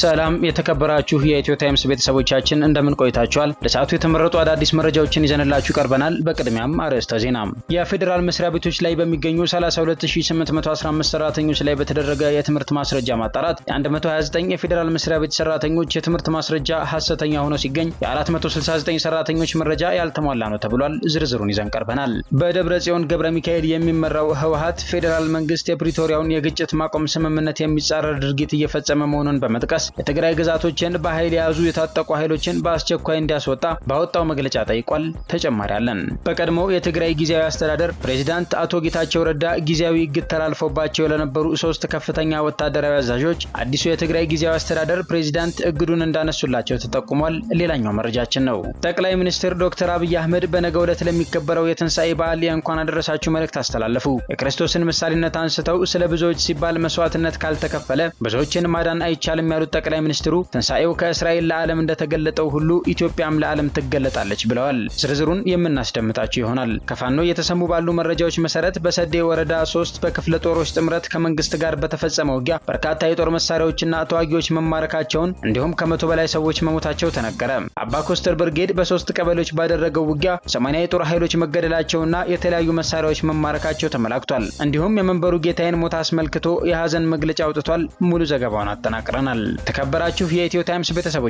ሰላም የተከበራችሁ የኢትዮ ታይምስ ቤተሰቦቻችን እንደምን ቆይታችኋል? ለሰዓቱ የተመረጡ አዳዲስ መረጃዎችን ይዘንላችሁ ቀርበናል። በቅድሚያም አርዕስተ ዜና። የፌደራል መስሪያ ቤቶች ላይ በሚገኙ 32815 ሰራተኞች ላይ በተደረገ የትምህርት ማስረጃ ማጣራት የ129 የፌደራል መስሪያ ቤት ሰራተኞች የትምህርት ማስረጃ ሐሰተኛ ሆኖ ሲገኝ የ469 ሰራተኞች መረጃ ያልተሟላ ነው ተብሏል። ዝርዝሩን ይዘን ቀርበናል። በደብረ ጽዮን ገብረ ሚካኤል የሚመራው ህወሓት ፌደራል መንግስት የፕሪቶሪያውን የግጭት ማቆም ስምምነት የሚጻረር ድርጊት እየፈጸመ መሆኑን በመጥቀስ የትግራይ ግዛቶችን በኃይል የያዙ የታጠቁ ኃይሎችን በአስቸኳይ እንዲያስወጣ ባወጣው መግለጫ ጠይቋል። ተጨማሪ አለን። በቀድሞው የትግራይ ጊዜያዊ አስተዳደር ፕሬዝዳንት አቶ ጌታቸው ረዳ ጊዜያዊ እግድ ተላልፎባቸው ለነበሩ 3 ከፍተኛ ወታደራዊ አዛዦች አዲሱ የትግራይ ጊዜያዊ አስተዳደር ፕሬዝዳንት እግዱን እንዳነሱላቸው ተጠቁሟል። ሌላኛው መረጃችን ነው። ጠቅላይ ሚኒስትር ዶክተር አብይ አህመድ በነገው ዕለት ለሚከበረው የትንሳኤ በዓል የእንኳን አደረሳችሁ መልእክት አስተላለፉ። የክርስቶስን ምሳሌነት አንስተው ስለ ብዙዎች ሲባል መስዋዕትነት ካልተከፈለ ብዙዎችን ማዳን አይቻልም ያሉት ጠቅላይ ሚኒስትሩ ትንሳኤው ከእስራኤል ለዓለም እንደተገለጠው ሁሉ ኢትዮጵያም ለዓለም ትገለጣለች ብለዋል። ዝርዝሩን የምናስደምጣችሁ ይሆናል። ከፋኖ የተሰሙ ባሉ መረጃዎች መሰረት በሰዴ ወረዳ 3 በክፍለ ጦሮች ጥምረት ከመንግስት ጋር በተፈጸመ ውጊያ በርካታ የጦር መሳሪያዎችና ተዋጊዎች መማረካቸውን እንዲሁም ከ100 በላይ ሰዎች መሞታቸው ተነገረ። አባ ኮስተር ብርጌድ በ3 ቀበሌዎች ባደረገው ውጊያ 80 የጦር ኃይሎች መገደላቸውና የተለያዩ መሳሪያዎች መማረካቸው ተመላክቷል። እንዲሁም የመንበሩ ጌታዬን ሞት አስመልክቶ የሐዘን መግለጫ አውጥቷል። ሙሉ ዘገባውን አጠናቅረናል። ተከበራችሁ የኢትዮ ታይምስ ቤተሰቦቻችን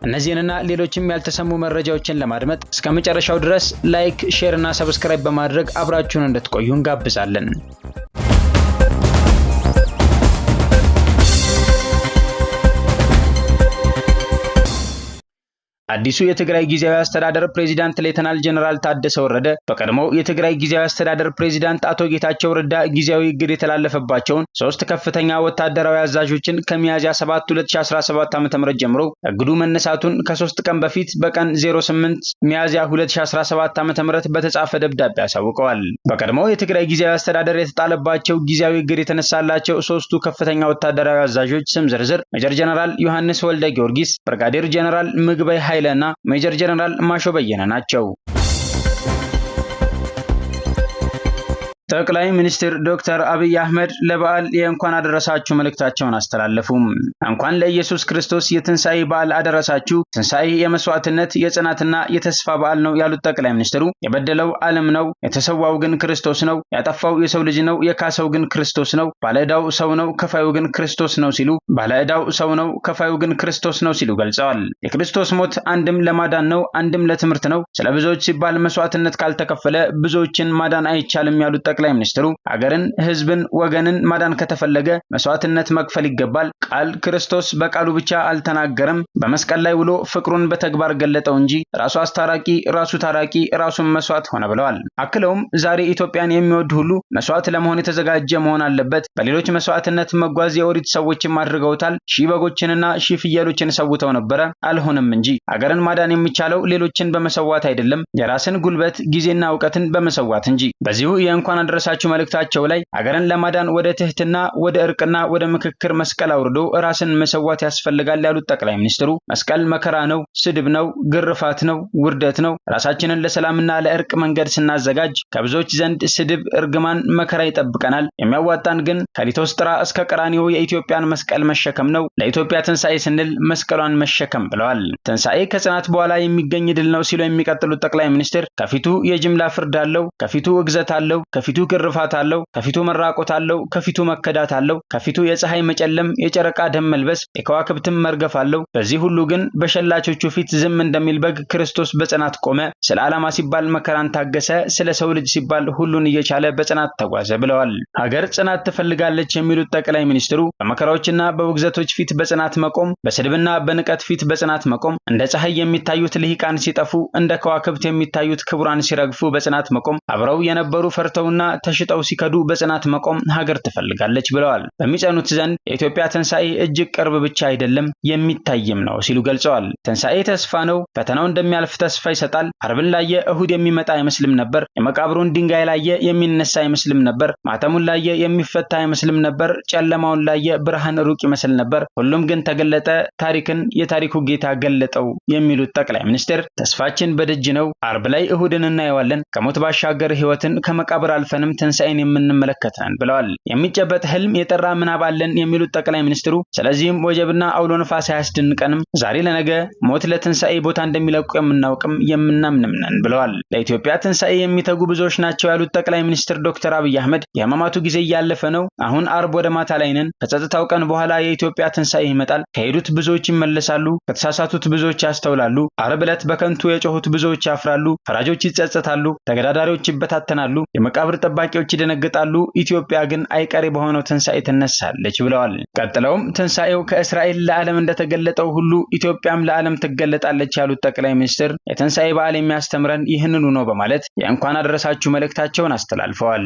እነዚህንና ሌሎችም ያልተሰሙ መረጃዎችን ለማድመጥ እስከ መጨረሻው ድረስ ላይክ፣ ሼር እና ሰብስክራይብ በማድረግ አብራችሁን እንድትቆዩ እንጋብዛለን። አዲሱ የትግራይ ጊዜያዊ አስተዳደር ፕሬዝዳንት ሌተናል ጀነራል ታደሰ ወረደ በቀድሞው የትግራይ ጊዜያዊ አስተዳደር ፕሬዝዳንት አቶ ጌታቸው ረዳ ጊዜያዊ እግድ የተላለፈባቸውን 3 ከፍተኛ ወታደራዊ አዛዦችን ከሚያዝያ 7 2017 ዓ.ም ጀምሮ እግዱ መነሳቱን ከ3 ቀን በፊት በቀን 08 ሚያዝያ 2017 ዓ.ም በተጻፈ ደብዳቤ አሳውቀዋል። በቀድሞው የትግራይ ጊዜያዊ አስተዳደር የተጣለባቸው ጊዜያዊ እግድ የተነሳላቸው 3ቱ ከፍተኛ ወታደራዊ አዛዦች ስም ዝርዝር ሜጀር ጀነራል ዮሐንስ ወልደ ጊዮርጊስ፣ ብርጋዴር ጀነራል ምግበይ ኃይለና ሜጀር ጀነራል ማሾ በየነ ናቸው። ጠቅላይ ሚኒስትር ዶክተር አብይ አህመድ ለበዓል የእንኳን አደረሳችሁ መልእክታቸውን አስተላለፉ። እንኳን ለኢየሱስ ክርስቶስ የትንሳኤ በዓል አደረሳችሁ። ትንሳኤ የመስዋዕትነት የጽናትና የተስፋ በዓል ነው ያሉት ጠቅላይ ሚኒስትሩ የበደለው ዓለም ነው፣ የተሰዋው ግን ክርስቶስ ነው፣ ያጠፋው የሰው ልጅ ነው፣ የካሰው ግን ክርስቶስ ነው፣ ባለዕዳው ሰው ነው፣ ከፋዩ ግን ክርስቶስ ነው ሲሉ ባለዕዳው ሰው ነው፣ ከፋዩ ግን ክርስቶስ ነው ሲሉ ገልጸዋል። የክርስቶስ ሞት አንድም ለማዳን ነው፣ አንድም ለትምህርት ነው። ስለ ብዙዎች ሲባል መስዋዕትነት ካልተከፈለ ብዙዎችን ማዳን አይቻልም ያሉት ጠቅላይ ሚኒስትሩ ሀገርን፣ ህዝብን፣ ወገንን ማዳን ከተፈለገ መስዋዕትነት መክፈል ይገባል። ቃል ክርስቶስ በቃሉ ብቻ አልተናገረም፣ በመስቀል ላይ ውሎ ፍቅሩን በተግባር ገለጠው እንጂ ራሱ አስታራቂ፣ ራሱ ታራቂ፣ ራሱን መስዋዕት ሆነ ብለዋል። አክለውም ዛሬ ኢትዮጵያን የሚወድ ሁሉ መስዋዕት ለመሆን የተዘጋጀ መሆን አለበት። በሌሎች መስዋዕትነት መጓዝ የኦሪት ሰዎችም አድርገውታል። 1000 በጎችንና 1000 ፍየሎችን ሰውተው ነበረ፣ አልሆነም እንጂ። ሀገርን ማዳን የሚቻለው ሌሎችን በመሰዋት አይደለም፣ የራስን ጉልበት ጊዜና እውቀትን በመሰዋት እንጂ። በዚሁ የእንኳን አደረሳችሁ መልእክታቸው ላይ ሀገርን ለማዳን ወደ ትህትና፣ ወደ እርቅና ወደ ምክክር መስቀል አውርዶ ራስን መሰዋት ያስፈልጋል ያሉት ጠቅላይ ሚኒስትሩ መስቀል መከራ ነው፣ ስድብ ነው፣ ግርፋት ነው፣ ውርደት ነው። ራሳችንን ለሰላምና ለእርቅ መንገድ ስናዘጋጅ ከብዙዎች ዘንድ ስድብ፣ እርግማን፣ መከራ ይጠብቀናል። የሚያዋጣን ግን ከሊቶስጥራ እስከ ቀራኒዮ የኢትዮጵያን መስቀል መሸከም ነው። ለኢትዮጵያ ትንሳኤ ስንል መስቀሏን መሸከም ብለዋል። ትንሳኤ ከጽናት በኋላ የሚገኝ ድል ነው ሲሉ የሚቀጥሉት ጠቅላይ ሚኒስትር ከፊቱ የጅምላ ፍርድ አለው፣ ከፊቱ እግዘት አለው፣ ከፊቱ ግርፋት አለው፣ ከፊቱ መራቆት አለው፣ ከፊቱ መከዳት አለው፣ ከፊቱ የፀሐይ መጨለም፣ የጨረቃ ደም መልበስ፣ የከዋክብትም መርገፍ አለው። በዚህ ሁሉ ግን በሸላቾቹ ፊት ዝም እንደሚል በግ ክርስቶስ በጽናት ቆመ። ስለ ዓላማ ሲባል መከራን ታገሰ፣ ስለ ሰው ልጅ ሲባል ሁሉን እየቻለ በጽናት ተጓዘ ብለዋል። ሀገር ጽናት ትፈልጋለች የሚሉት ጠቅላይ ሚኒስትሩ በመከራዎችና በውግዘቶች ፊት በጽናት መቆም፣ በስድብና በንቀት ፊት በጽናት መቆም፣ እንደ ፀሐይ የሚታዩት ልሂቃን ሲጠፉ፣ እንደ ከዋክብት የሚታዩት ክቡራን ሲረግፉ በጽናት መቆም፣ አብረው የነበሩ ፈርተውና ተሽጠው ሲከዱ በጽናት መቆም ሀገር ትፈልጋለች ብለዋል። በሚጸኑት ዘንድ የኢትዮጵያ ትንሳኤ እጅግ ቅርብ ብቻ አይደለም የሚታይም ነው ሲሉ ገልጸዋል። ትንሳኤ ተስፋ ነው። ፈተናው እንደሚያልፍ ተስፋ ይሰጣል። አርብን ላየ እሁድ የሚመጣ አይመስልም ነበር። የመቃብሩን ድንጋይ ላየ የሚነሳ አይመስልም ነበር። ማተሙን ላየ የሚፈታ አይመስልም ነበር። ጨለማውን ላየ ብርሃን ሩቅ ይመስል ነበር። ሁሉም ግን ተገለጠ፣ ታሪክን የታሪኩ ጌታ ገለጠው የሚሉት ጠቅላይ ሚኒስትር ተስፋችን በደጅ ነው። አርብ ላይ እሁድን እናየዋለን። ከሞት ባሻገር ህይወትን ከመቃብር አልፈን አልፈንም ትንሳኤን የምንመለከት ነን ብለዋል። የሚጨበጥ ህልም የጠራ ምናብ አለን የሚሉት ጠቅላይ ሚኒስትሩ ስለዚህም ወጀብና አውሎ ነፋስ አያስደንቀንም፣ ዛሬ ለነገ ሞት ለትንሳኤ ቦታ እንደሚለቁ የምናውቅም የምናምንም ነን ብለዋል። ለኢትዮጵያ ትንሳኤ የሚተጉ ብዙዎች ናቸው ያሉት ጠቅላይ ሚኒስትር ዶክተር አብይ አህመድ የህማማቱ ጊዜ እያለፈ ነው፣ አሁን አርብ ወደ ማታ ላይ ነን፣ ከጸጥታው ቀን በኋላ የኢትዮጵያ ትንሳኤ ይመጣል፣ ከሄዱት ብዙዎች ይመለሳሉ፣ ከተሳሳቱት ብዙዎች ያስተውላሉ፣ አርብ ዕለት በከንቱ የጮሁት ብዙዎች ያፍራሉ፣ ፈራጆች ይጸጸታሉ፣ ተገዳዳሪዎች ይበታተናሉ፣ የመቃብር ጠባቂዎች ይደነግጣሉ፣ ኢትዮጵያ ግን አይቀሬ በሆነው ትንሳኤ ትነሳለች ብለዋል። ቀጥለውም ትንሳኤው ከእስራኤል ለዓለም እንደተገለጠው ሁሉ ኢትዮጵያም ለዓለም ትገለጣለች ያሉት ጠቅላይ ሚኒስትር የትንሳኤ በዓል የሚያስተምረን ይህንኑ ነው በማለት የእንኳን አደረሳችሁ መልእክታቸውን አስተላልፈዋል።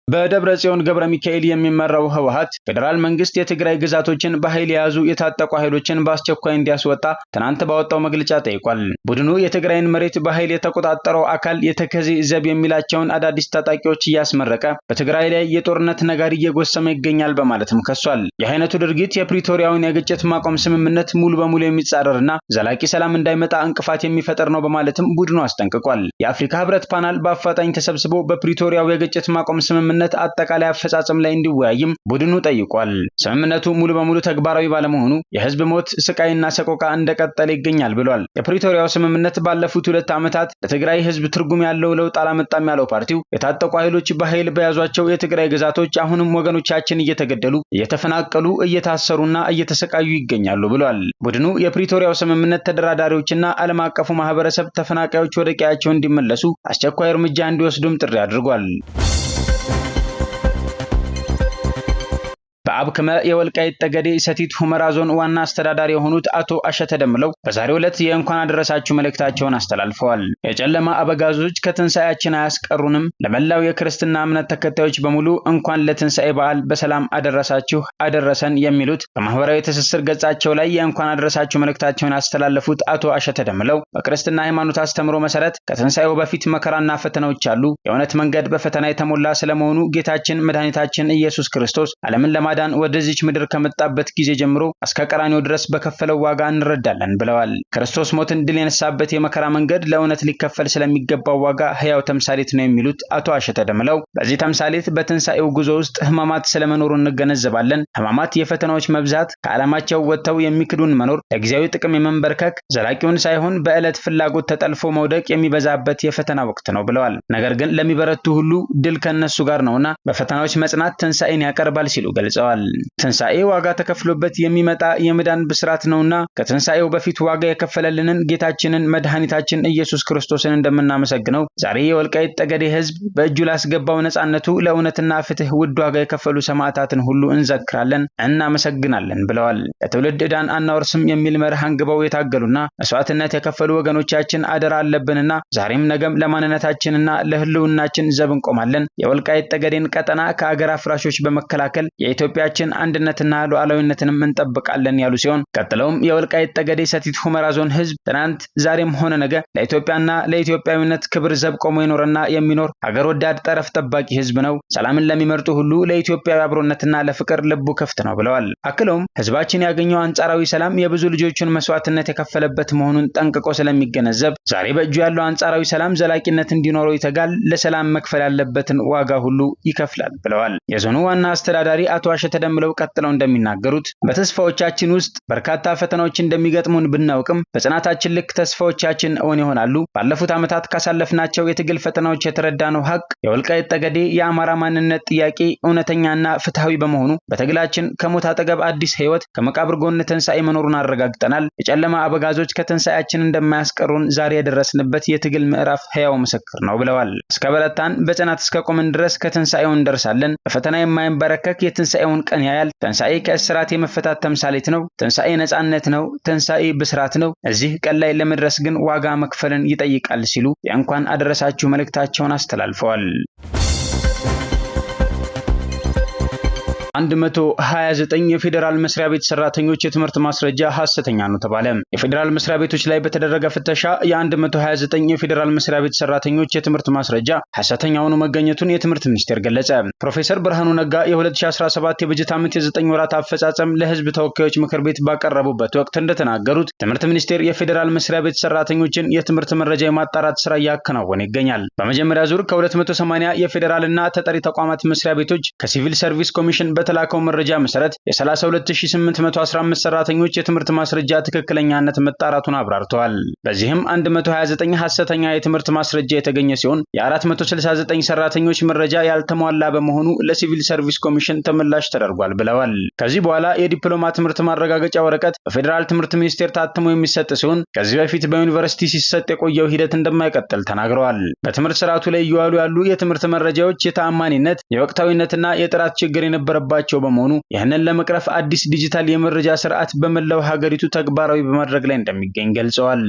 በደብረ ጽዮን ገብረ ሚካኤል የሚመራው ህወሓት ፌዴራል መንግስት የትግራይ ግዛቶችን በኃይል የያዙ የታጠቁ ኃይሎችን በአስቸኳይ እንዲያስወጣ ትናንት ባወጣው መግለጫ ጠይቋል። ቡድኑ የትግራይን መሬት በኃይል የተቆጣጠረው አካል የተከዜ ዘብ የሚላቸውን አዳዲስ ታጣቂዎች እያስመረቀ በትግራይ ላይ የጦርነት ነጋሪ እየጎሰመ ይገኛል በማለትም ከሷል። ይህ አይነቱ ድርጊት የፕሪቶሪያውን የግጭት ማቆም ስምምነት ሙሉ በሙሉ የሚጻረርና ዘላቂ ሰላም እንዳይመጣ እንቅፋት የሚፈጠር ነው በማለትም ቡድኑ አስጠንቅቋል። የአፍሪካ ህብረት ፓናል በአፋጣኝ ተሰብስቦ በፕሪቶሪያው የግጭት ማቆም ስምምነት አጠቃላይ አፈጻጸም ላይ እንዲወያይም ቡድኑ ጠይቋል። ስምምነቱ ሙሉ በሙሉ ተግባራዊ ባለመሆኑ የህዝብ ሞት፣ ስቃይና ሰቆቃ እንደቀጠለ ይገኛል ብሏል። የፕሪቶሪያው ስምምነት ባለፉት 2 ዓመታት ለትግራይ ህዝብ ትርጉም ያለው ለውጥ አላመጣም ያለው ፓርቲው የታጠቁ ኃይሎች በኃይል በያዟቸው የትግራይ ግዛቶች አሁንም ወገኖቻችን እየተገደሉ፣ እየተፈናቀሉ፣ እየታሰሩና እየተሰቃዩ ይገኛሉ ብሏል። ቡድኑ የፕሪቶሪያው ስምምነት ተደራዳሪዎችና ዓለም አቀፉ ማህበረሰብ ተፈናቃዮች ወደ ቀያቸው እንዲመለሱ አስቸኳይ እርምጃ እንዲወስዱም ጥሪ አድርጓል። በአብክመ የወልቃይት ጠገዴ ሰቲት ሁመራ ዞን ዋና አስተዳዳሪ የሆኑት አቶ አሸተ ደምለው በዛሬው ዕለት የእንኳን አደረሳችሁ መልእክታቸውን አስተላልፈዋል። የጨለማ አበጋዞች ከትንሳኤያችን አያስቀሩንም፣ ለመላው የክርስትና እምነት ተከታዮች በሙሉ እንኳን ለትንሳኤ በዓል በሰላም አደረሳችሁ አደረሰን የሚሉት በማህበራዊ ትስስር ገጻቸው ላይ የእንኳን አደረሳችሁ መልእክታቸውን ያስተላለፉት አቶ አሸተ ደምለው በክርስትና ሃይማኖት አስተምሮ መሰረት ከትንሳኤው በፊት መከራና ፈተናዎች አሉ። የእውነት መንገድ በፈተና የተሞላ ስለመሆኑ ጌታችን መድኃኒታችን ኢየሱስ ክርስቶስ ዓለምን ለማዳን ወደዚች ምድር ከመጣበት ጊዜ ጀምሮ እስከ ቀራንዮ ድረስ በከፈለው ዋጋ እንረዳለን ብለዋል። ክርስቶስ ሞትን ድል የነሳበት የመከራ መንገድ ለእውነት ሊከፈል ስለሚገባው ዋጋ ሕያው ተምሳሌት ነው የሚሉት አቶ አሸተ ደምለው በዚህ ተምሳሌት በትንሳኤው ጉዞ ውስጥ ህማማት ስለመኖሩ እንገነዘባለን። ህማማት የፈተናዎች መብዛት፣ ከዓላማቸው ወጥተው የሚክዱን መኖር፣ ለጊዜያዊ ጥቅም የመንበርከክ፣ ዘላቂውን ሳይሆን በዕለት ፍላጎት ተጠልፎ መውደቅ የሚበዛበት የፈተና ወቅት ነው ብለዋል። ነገር ግን ለሚበረቱ ሁሉ ድል ከነሱ ጋር ነውና በፈተናዎች መጽናት ትንሳኤን ያቀርባል ሲሉ ገልጸዋል። ትንሳኤ ዋጋ ተከፍሎበት የሚመጣ የመዳን ብስራት ነውና ከትንሳኤው በፊት ዋጋ የከፈለልንን ጌታችንን መድኃኒታችን ኢየሱስ ክርስቶስን እንደምናመሰግነው ዛሬ የወልቃይት ጠገዴ ህዝብ በእጁ ላስገባው ነጻነቱ ለእውነትና ፍትህ ውድ ዋጋ የከፈሉ ሰማዕታትን ሁሉ እንዘክራለን፣ እናመሰግናለን ብለዋል። ለትውልድ ዕዳን አናወርስም የሚል መርህ አንግበው የታገሉና መስዋዕትነት የከፈሉ ወገኖቻችን አደራ አለብንና ዛሬም ነገም ለማንነታችንና ለህልውናችን ዘብ እንቆማለን። የወልቃይት ጠገዴን ቀጠና ከአገር አፍራሾች በመከላከል የኢትዮጵያችን አንድነትና ሉዓላዊነትንም እንጠብቃለን ያሉ ሲሆን ቀጥለውም የወልቃይት ጠገዴ ሰቲት ሁመራ ዞን ህዝብ ትናንት ዛሬም ሆነ ነገ ለኢትዮጵያና ለኢትዮጵያዊነት ክብር ዘብ ቆሞ የኖረና የሚኖር ሀገር ወዳድ ጠረፍ ጠባቂ ህዝብ ነው። ሰላምን ለሚመርጡ ሁሉ ለኢትዮጵያዊ አብሮነትና ለፍቅር ልቡ ክፍት ነው ብለዋል። አክለውም ህዝባችን ያገኘው አንጻራዊ ሰላም የብዙ ልጆችን መስዋዕትነት የከፈለበት መሆኑን ጠንቅቆ ስለሚገነዘብ ዛሬ በእጁ ያለው አንጻራዊ ሰላም ዘላቂነት እንዲኖረው ይተጋል፣ ለሰላም መክፈል ያለበትን ዋጋ ሁሉ ይከፍላል ብለዋል። የዞኑ ዋና አስተዳዳሪ አቶ አሸተ ደምለው ቀጥለው እንደሚናገሩት በተስፋዎቻችን ውስጥ በርካታ ፈተናዎች እንደሚገጥሙን ብናውቅም በጽናታችን ልክ ተስፋዎቻችን እውን ይሆናሉ። ባለፉት ዓመታት ካሳለፍናቸው የትግል ፈተናዎች የተረዳነው ሀቅ የወልቃይት ጠገዴ የአማራ ማንነት ጥያቄ እውነተኛና ፍትሃዊ በመሆኑ በትግላችን ከሞት አጠገብ አዲስ ህይወት፣ ከመቃብር ጎን ትንሳኤ መኖሩን አረጋግጠናል። የጨለማ አበጋዞች ከትንሳኤያችን እንደማያስቀሩን ዛሬ የደረስንበት የትግል ምዕራፍ ሕያው ምስክር ነው ብለዋል። እስከ በረታን በጽናት እስከ ቆምን ድረስ ከትንሳኤው እንደርሳለን። በፈተና የማይንበረከክ የትንሳኤውን ቀን ያያል። ትንሳኤ ከእስራት የመፈታት ተምሳሌት ነው። ትንሳኤ ነጻነት ነው። ትንሳኤ ብስራት ነው። እዚህ ቀን ላይ ለመድረስ ግን ዋጋ መክፈልን ይጠይቃል ሲሉ የእንኳን አደረሳችሁ መልእክታቸውን አስተላልፈዋል። 129 የፌዴራል መስሪያ ቤት ሰራተኞች የትምህርት ማስረጃ ሐሰተኛ ነው ተባለ። የፌዴራል መስሪያ ቤቶች ላይ በተደረገ ፍተሻ የ129 የፌዴራል መስሪያ ቤት ሰራተኞች የትምህርት ማስረጃ ሐሰተኛ ሆኖ መገኘቱን የትምህርት ሚኒስቴር ገለጸ። ፕሮፌሰር ብርሃኑ ነጋ የ2017 የበጀት ዓመት የ9 ወራት አፈጻጸም ለህዝብ ተወካዮች ምክር ቤት ባቀረቡበት ወቅት እንደተናገሩት ትምህርት ሚኒስቴር የፌዴራል መስሪያ ቤት ሰራተኞችን የትምህርት መረጃ የማጣራት ስራ እያከናወነ ይገኛል። በመጀመሪያ ዙር ከ280 የፌዴራልና ተጠሪ ተቋማት መስሪያ ቤቶች ከሲቪል ሰርቪስ ኮሚሽን በተላከው መረጃ መሰረት የ32815 ሰራተኞች የትምህርት ማስረጃ ትክክለኛነት መጣራቱን አብራርተዋል። በዚህም 129 ሐሰተኛ የትምህርት ማስረጃ የተገኘ ሲሆን የ469 ሰራተኞች መረጃ ያልተሟላ በመሆኑ ለሲቪል ሰርቪስ ኮሚሽን ተመላሽ ተደርጓል ብለዋል። ከዚህ በኋላ የዲፕሎማ ትምህርት ማረጋገጫ ወረቀት በፌዴራል ትምህርት ሚኒስቴር ታትሞ የሚሰጥ ሲሆን ከዚህ በፊት በዩኒቨርሲቲ ሲሰጥ የቆየው ሂደት እንደማይቀጥል ተናግረዋል። በትምህርት ስርዓቱ ላይ እየዋሉ ያሉ የትምህርት መረጃዎች የተአማኒነት፣ የወቅታዊነትና የጥራት ችግር የነበረባቸው በመሆኑ ይህንን ለመቅረፍ አዲስ ዲጂታል የመረጃ ስርዓት በመላው ሀገሪቱ ተግባራዊ በማድረግ ላይ እንደሚገኝ ገልጸዋል።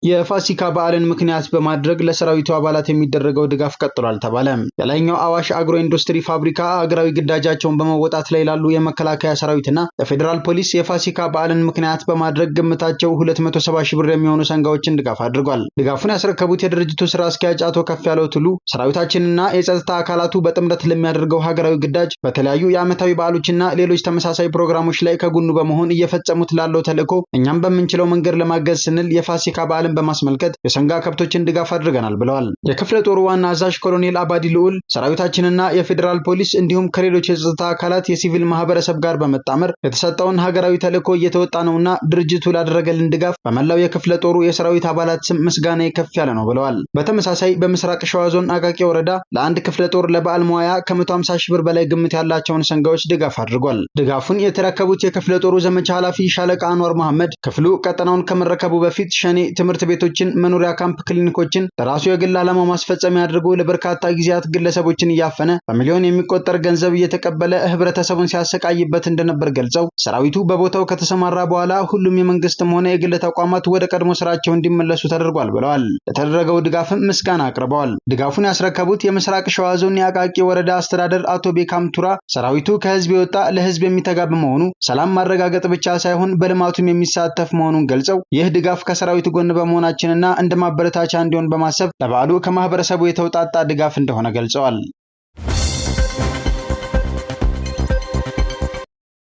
የፋሲካ በዓልን ምክንያት በማድረግ ለሰራዊቱ አባላት የሚደረገው ድጋፍ ቀጥሏል ተባለ። የላይኛው አዋሽ አግሮ ኢንዱስትሪ ፋብሪካ ሀገራዊ ግዳጃቸውን በመወጣት ላይ ላሉ የመከላከያ ሰራዊትና የፌዴራል ፖሊስ የፋሲካ በዓልን ምክንያት በማድረግ ግምታቸው 270 ሺህ ብር የሚሆኑ ሰንጋዎችን ድጋፍ አድርጓል። ድጋፉን ያስረከቡት የድርጅቱ ስራ አስኪያጅ አቶ ከፍያለው ቱሉ ሰራዊታችንና የጸጥታ አካላቱ በጥምረት ለሚያደርገው ሀገራዊ ግዳጅ በተለያዩ የዓመታዊ በዓሎችና ሌሎች ተመሳሳይ ፕሮግራሞች ላይ ከጎኑ በመሆን እየፈጸሙት ላለው ተልዕኮ እኛም በምንችለው መንገድ ለማገዝ ስንል የፋሲካ በዓልን በማስመልከት የሰንጋ ከብቶችን ድጋፍ አድርገናል ብለዋል። የክፍለ ጦሩ ዋና አዛዥ ኮሎኔል አባዲ ልዑል ሰራዊታችንና የፌዴራል ፖሊስ እንዲሁም ከሌሎች የጸጥታ አካላት የሲቪል ማህበረሰብ ጋር በመጣመር የተሰጠውን ሀገራዊ ተልዕኮ እየተወጣ ነውና ድርጅቱ ላደረገልን ድጋፍ በመላው የክፍለ ጦሩ የሰራዊት አባላት ስም ምስጋና ከፍ ያለ ነው ብለዋል። በተመሳሳይ በምስራቅ ሸዋ ዞን አቃቂ ወረዳ ለአንድ ክፍለ ጦር ለበዓል መዋያ ከ150 ሺህ ብር በላይ ግምት ያላቸውን ሰንጋዎች ድጋፍ አድርጓል። ድጋፉን የተረከቡት የክፍለ ጦሩ ዘመቻ ኃላፊ ሻለቃ አንዋር መሐመድ ክፍሉ ቀጠናውን ከመረከቡ በፊት ሸኔ ትምህርት ቤቶችን፣ መኖሪያ ካምፕ፣ ክሊኒኮችን ለራሱ የግል ዓላማው ማስፈጸሚያ አድርጎ ለበርካታ ጊዜያት ግለሰቦችን እያፈነ በሚሊዮን የሚቆጠር ገንዘብ እየተቀበለ ህብረተሰቡን ሲያሰቃይበት እንደነበር ገልጸው ሰራዊቱ በቦታው ከተሰማራ በኋላ ሁሉም የመንግስትም ሆነ የግል ተቋማት ወደ ቀድሞ ስራቸው እንዲመለሱ ተደርጓል ብለዋል። ለተደረገው ድጋፍም ምስጋና አቅርበዋል። ድጋፉን ያስረከቡት የምስራቅ ሸዋ ዞን የአቃቂ ወረዳ አስተዳደር አቶ ቤካም ቱራ ሰራዊቱ ከህዝብ የወጣ ለህዝብ የሚተጋ በመሆኑ ሰላም ማረጋገጥ ብቻ ሳይሆን በልማቱም የሚሳተፍ መሆኑን ገልጸው ይህ ድጋፍ ከሰራዊቱ ጎን በመሆናችንና እንደ ማበረታቻ እንዲሆን በማሰብ ለበዓሉ ከማህበረሰቡ የተውጣጣ ድጋፍ እንደሆነ ገልጸዋል።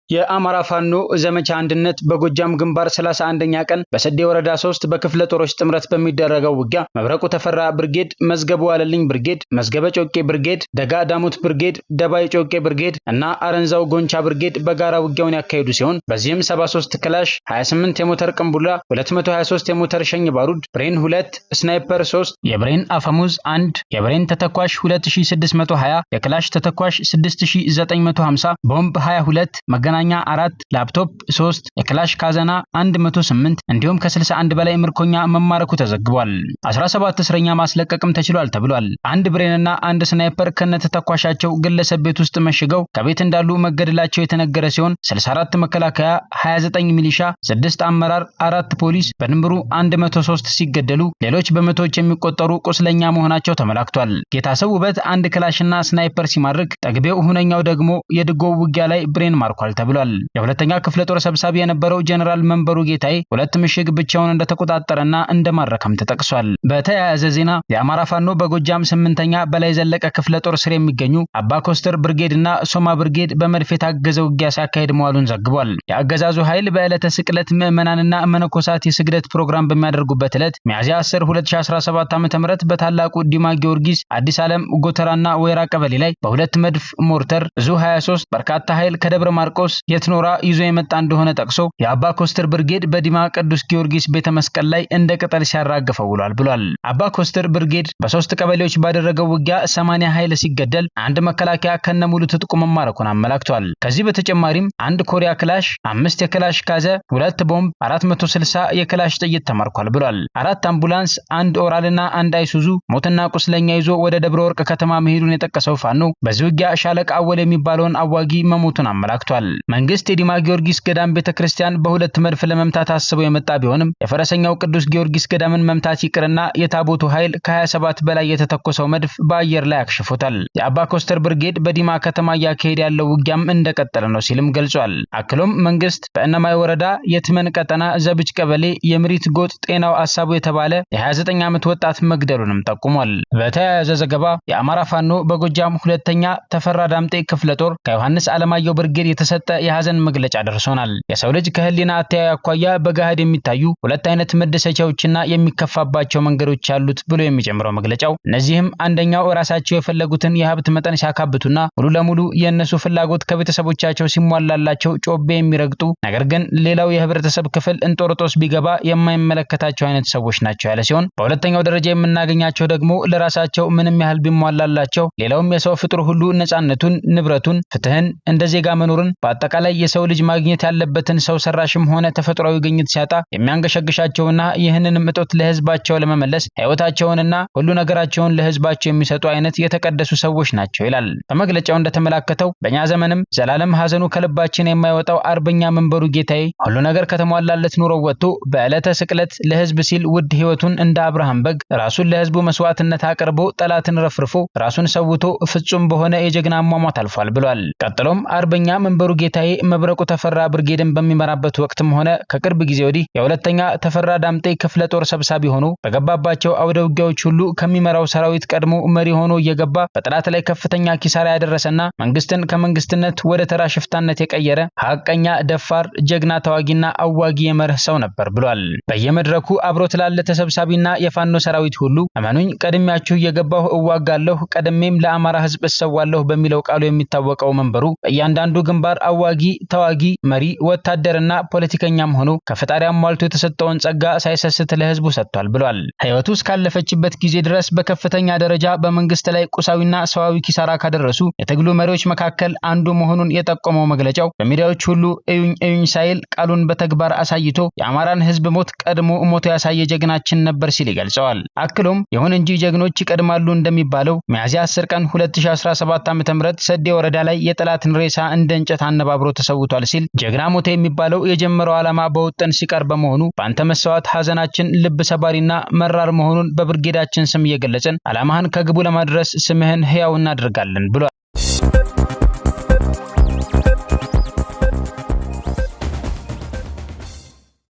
የአማራ ፋኖ ዘመቻ አንድነት በጎጃም ግንባር 31ኛ ቀን በሰዴ ወረዳ 3 በክፍለ ጦሮች ጥምረት በሚደረገው ውጊያ መብረቁ ተፈራ ብርጌድ፣ መዝገቡ አለልኝ ብርጌድ፣ መዝገበ ጮቄ ብርጌድ፣ ደጋ ዳሙት ብርጌድ፣ ደባይ ጮቄ ብርጌድ እና አረንዛው ጎንቻ ብርጌድ በጋራ ውጊያውን ያካሄዱ ሲሆን በዚህም 73 ክላሽ፣ 28 የሞተር ቅንቡላ፣ 223 የሞተር ሸኝ ባሩድ፣ ብሬን 2፣ ስናይፐር 3፣ የብሬን አፈሙዝ 1፣ የብሬን ተተኳሽ 2620፣ የክላሽ ተተኳሽ 6950፣ ቦምብ 22፣ መገናኛ 4፣ ላፕቶፕ 3፣ የክላሽ ካዘና 108 እንዲሁም ከ61 በላይ ምርኮኛ መማረኩ ተዘግቧል። 17 እስረኛ ማስለቀቅም ተችሏል ተብሏል። አንድ ብሬንና አንድ ስናይፐር ከነተተኳሻቸው ግለሰብ ቤት ውስጥ መሽገው ከቤት እንዳሉ መገደላቸው የተነገረ ሲሆን 64 መከላከያ፣ 29 ሚሊሻ፣ 6 አመራር፣ 4 ፖሊስ በድምሩ 103 ሲገደሉ ሌሎች በመቶዎች የሚቆጠሩ ቁስለኛ መሆናቸው ተመላክቷል። ጌታሰው ውበት አንድ ክላሽና ስናይፐር ሲማርክ ጠግቤው ሁነኛው ደግሞ የድጎው ውጊያ ላይ ብሬን ማርኳል ተብሏል። የሁለተኛ ክፍለ ጦር ሰብሳቢ የነበረው ጀነራል መንበሩ ጌታዬ 2 ምሽግ ብቻውን እንደተቆጣጠረና እንደማረከም ተጠቅሷል። በተያያዘ ዜና የአማራ ፋኖ በጎጃም 8ኛ በላይ ዘለቀ ክፍለ ጦር ስር የሚገኙ አባ ኮስተር ብርጌድ እና ሶማ ብርጌድ በመድፍ የታገዘ ውጊያ ሲያካሄድ መዋሉን ዘግቧል። የአገዛዙ ኃይል በዕለተ ስቅለት ምዕመናንና መነኮሳት የስግደት ፕሮግራም በሚያደርጉበት ዕለት ሚያዝያ 10 2017 ዓ.ም በታላቁ ዲማ ጊዮርጊስ አዲስ ዓለም ጎተራና ወይራ ቀበሌ ላይ በሁለት መድፍ ሞርተር ዙ 23 በርካታ ኃይል ከደብረ ማርቆስ የትኖራ ይዞ የመጣ እንደሆነ ጠቅሶ የአባ ኮስተር ብርጌድ በዲማ ቅዱስ ጊዮርጊስ ቤተ መስቀል ላይ እንደ ቅጠል ሲያራግፈው ውሏል ብሏል። አባ ኮስተር ብርጌድ በ3 ቀበሌዎች ባደረገው ውጊያ 80 ኃይል ሲገደል አንድ መከላከያ ከነሙሉ ትጥቁ መማረኩን አመላክቷል። ከዚህ በተጨማሪም አንድ ኮሪያ ክላሽ፣ 5 የክላሽ ካዘ፣ 2 ቦምብ፣ 460 የክላሽ ጥይት ተማርኳል ብሏል። 4 አምቡላንስ፣ 1 ኦራልና 1 አይሱዙ ሞትና ቁስለኛ ይዞ ወደ ደብረ ወርቅ ከተማ መሄዱን የጠቀሰው ፋኖ በዚህ ውጊያ ሻለቃ አወል የሚባለውን አዋጊ መሞቱን አመላክቷል። መንግስት የዲማ ጊዮርጊስ ገዳም ቤተክርስቲያን በሁለት መድፍ ለመምታት አስበው የመጣ ቢሆንም የፈረሰኛው ቅዱስ ጊዮርጊስ ገዳምን መምታት ይቅርና የታቦቱ ኃይል ከ27 በላይ የተተኮሰው መድፍ በአየር ላይ አክሽፎታል። የአባ ኮስተር ብርጌድ በዲማ ከተማ ያካሄደ ያለው ውጊያም እንደቀጠለ ነው ሲልም ገልጿል። አክሎም መንግስት በእነማይ ወረዳ የትመን ቀጠና ዘብጭ ቀበሌ የምሪት ጎጥ ጤናው አሳቡ የተባለ የ29 ዓመት ወጣት መግደሉንም ጠቁሟል። በተያያዘ ዘገባ የአማራ ፋኖ በጎጃም ሁለተኛ ተፈራ ዳምጤ ክፍለ ጦር ከዮሐንስ አለማየሁ ብርጌድ የተሰጠ የሐዘን መግለጫ ደርሶናል። የሰው ልጅ ከህሊና አተያይ አኳያ በጋሃድ የሚታዩ ሁለት አይነት መደሰቻዎችና የሚከፋባቸው መንገዶች ያሉት ብሎ የሚጀምረው መግለጫው እነዚህም አንደኛው ራሳቸው የፈለጉትን የሀብት መጠን ሲያካብቱና ሙሉ ለሙሉ የነሱ ፍላጎት ከቤተሰቦቻቸው ሲሟላላቸው ጮቤ የሚረግጡ ነገር ግን ሌላው የህብረተሰብ ክፍል እንጦርጦስ ቢገባ የማይመለከታቸው አይነት ሰዎች ናቸው ያለ ሲሆን በሁለተኛው ደረጃ የምናገኛቸው ደግሞ ለራሳቸው ምንም ያህል ቢሟላላቸው ሌላውም የሰው ፍጡር ሁሉ ነፃነቱን፣ ንብረቱን፣ ፍትህን፣ እንደ ዜጋ መኖርን በአጠቃላይ የሰው ልጅ ማግኘት ያለበትን ሰው ሰራሽም ሆነ ተፈጥሯዊ ግኝት ሲያጣ የሚያንገሸግሻቸውና ይህንንም እጦት ለህዝባቸው ለመመለስ ህይወታቸውንና ሁሉ ነገራቸውን ለህዝባቸው የሚሰጡ አይነት የተቀደሱ ሰዎች ናቸው ይላል። በመግለጫው እንደተመላከተው በእኛ ዘመንም ዘላለም ሐዘኑ ከልባችን የማይወጣው አርበኛ መንበሩ ጌታዬ ሁሉ ነገር ከተሟላለት ኑሮ ወጥቶ በዕለተ ስቅለት ለህዝብ ሲል ውድ ህይወቱን እንደ አብርሃም በግ ራሱን ለህዝቡ መስዋዕትነት አቅርቦ ጠላትን ረፍርፎ ራሱን ሰውቶ ፍጹም በሆነ የጀግና አሟሟት አልፏል ብሏል። ቀጥሎም አርበኛ መንበሩ ጌታዬ መብረቁ ተፈራ ብርጌድን በሚመራበት ወቅትም ሆነ ከቅርብ ጊዜ ወዲህ የሁለተኛ ተፈራ ዳምጤ ክፍለ ጦር ሰብሳቢ ሆኖ በገባባቸው አውደ ውጊያዎች ሁሉ ከሚመራው ሰራዊት ቀድሞ መሪ ሆኖ እየገባ በጠላት ላይ ከፍተኛ ኪሳራ ያደረሰና መንግስትን ከመንግስትነት ወደ ተራ ሽፍታነት የቀየረ ሐቀኛ ደፋር ጀግና ተዋጊና አዋጊ የመርህ ሰው ነበር ብሏል። በየመድረኩ አብሮት ላለ ተሰብሳቢና የፋኖ ሰራዊት ሁሉ አመኑኝ ቀድሚያችሁ እየገባሁ እዋጋለሁ ቀድሜም ለአማራ ህዝብ እሰዋለሁ በሚለው ቃሉ የሚታወቀው መንበሩ በእያንዳንዱ ግንባር አዋጊ ተዋጊ መሪ ወታደርና ፖለቲከኛም ሆኖ ከፈጣሪ አሟልቶ የተሰጠውን ጸጋ ሳይሰስት ለህዝቡ ሰጥቷል ብሏል። ህይወቱ እስካለፈችበት ጊዜ ድረስ በከፍተኛ ደረጃ በመንግስት ላይ ቁሳዊና ሰዋዊ ኪሳራ ካደረሱ የትግሉ መሪዎች መካከል አንዱ መሆኑን የጠቆመው መግለጫው በሚዲያዎች ሁሉ እዩኝ ሳይል ቃሉን በተግባር አሳይቶ የአማራን ህዝብ ሞት ቀድሞ ሞቶ ያሳየ ጀግናችን ነበር ሲል ይገልጸዋል። አክሎም ይሁን እንጂ ጀግኖች ይቀድማሉ እንደሚባለው ሚያዝያ 10 ቀን 2017 ዓ.ም ሰዴ ወረዳ ላይ የጠላትን ሬሳ እንደ እንጨት አነባብሮ ተሰውቷል ሲል ጀግና ሞተ የሚባለው የጀመረው ዓላማ በውጥን ሲቀር በመሆኑ በአንተ መስዋዕት ሐዘናችን ልብ ሰባሪና መራር መሆኑን በብርጌዳችን ስም እየገለጸን ዓላማህን ከግቡ ለማድረስ ስምህን ህያው እናደርጋለን ብሏል።